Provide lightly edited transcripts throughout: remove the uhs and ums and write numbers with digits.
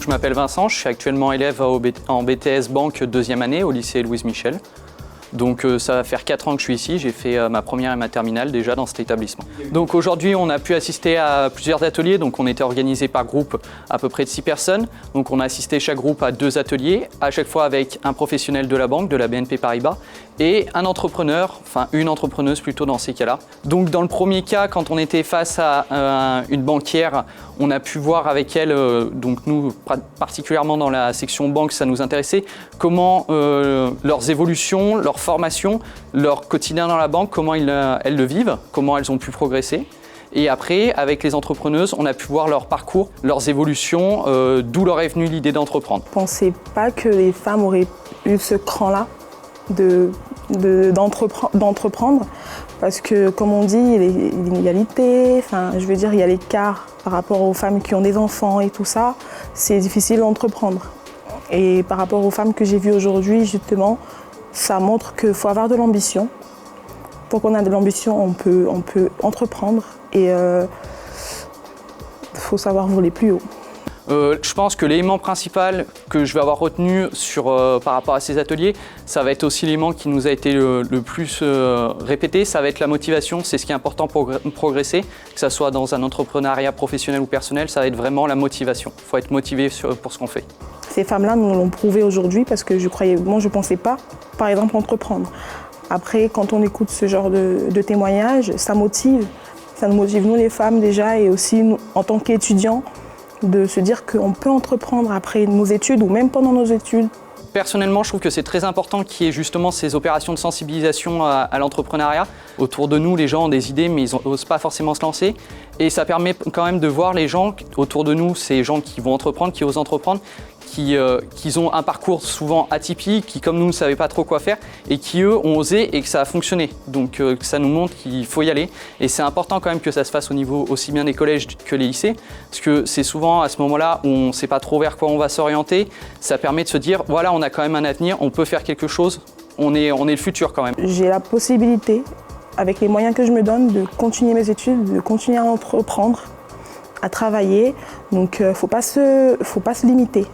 je m'appelle Vincent, je suis actuellement élève en BTS Banque 2e année au lycée Louise Michel. Donc ça va faire 4 ans que je suis ici, j'ai fait ma première et ma terminale déjà dans cet établissement. Donc aujourd'hui on a pu assister à plusieurs ateliers, donc on était organisé par groupe à peu près de 6 personnes. Donc on a assisté chaque groupe à 2 ateliers, à chaque fois avec un professionnel de la banque, de la BNP Paribas, et un entrepreneur, enfin une entrepreneuse plutôt dans ces cas-là. Donc dans le premier cas, quand on était face à une banquière, on a pu voir avec elle, donc nous particulièrement dans la section banque, ça nous intéressait, comment leurs évolutions, leur formation, leur quotidien dans la banque, comment elles le vivent, comment elles ont pu progresser. Et après, avec les entrepreneuses, on a pu voir leur parcours, leurs évolutions, d'où leur est venue l'idée d'entreprendre. Je ne pensais pas que les femmes auraient eu ce cran-là d'entreprendre parce que, comme on dit, il y a l'inégalité, je veux dire, il y a l'écart par rapport aux femmes qui ont des enfants et tout ça, c'est difficile d'entreprendre. Et par rapport aux femmes que j'ai vues aujourd'hui, justement, ça montre qu'il faut avoir de l'ambition. Pour qu'on ait de l'ambition, on peut entreprendre et il faut savoir voler plus haut. Je pense que l'élément principal que je vais avoir retenu par rapport à ces ateliers, ça va être aussi l'élément qui nous a été le plus répété, ça va être la motivation. C'est ce qui est important pour progresser, que ce soit dans un entrepreneuriat professionnel ou personnel, ça va être vraiment la motivation. Il faut être motivé pour ce qu'on fait. Ces femmes-là nous l'ont prouvé aujourd'hui parce que je ne pensais pas, par exemple, entreprendre. Après, quand on écoute ce genre de témoignages, ça motive. Ça nous motive, nous les femmes déjà, et aussi nous, en tant qu'étudiants, de se dire qu'on peut entreprendre après nos études ou même pendant nos études. Personnellement, je trouve que c'est très important qu'il y ait justement ces opérations de sensibilisation à l'entrepreneuriat. Autour de nous, les gens ont des idées, mais ils n'osent pas forcément se lancer. Et ça permet quand même de voir les gens autour de nous, ces gens qui vont entreprendre, qui osent entreprendre, qui ont un parcours souvent atypique, qui comme nous ne savaient pas trop quoi faire et qui eux ont osé et que ça a fonctionné. Donc ça nous montre qu'il faut y aller et c'est important quand même que ça se fasse au niveau aussi bien des collèges que les lycées parce que c'est souvent à ce moment-là où on ne sait pas trop vers quoi on va s'orienter. Ça permet de se dire voilà, on a quand même un avenir, on peut faire quelque chose, on est le futur quand même. J'ai la possibilité, avec les moyens que je me donne, de continuer mes études, de continuer à entreprendre, à travailler. Donc faut pas se limiter.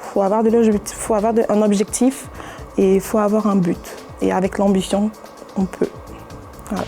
Il faut avoir un objectif et il faut avoir un but. Et avec l'ambition, on peut. Voilà.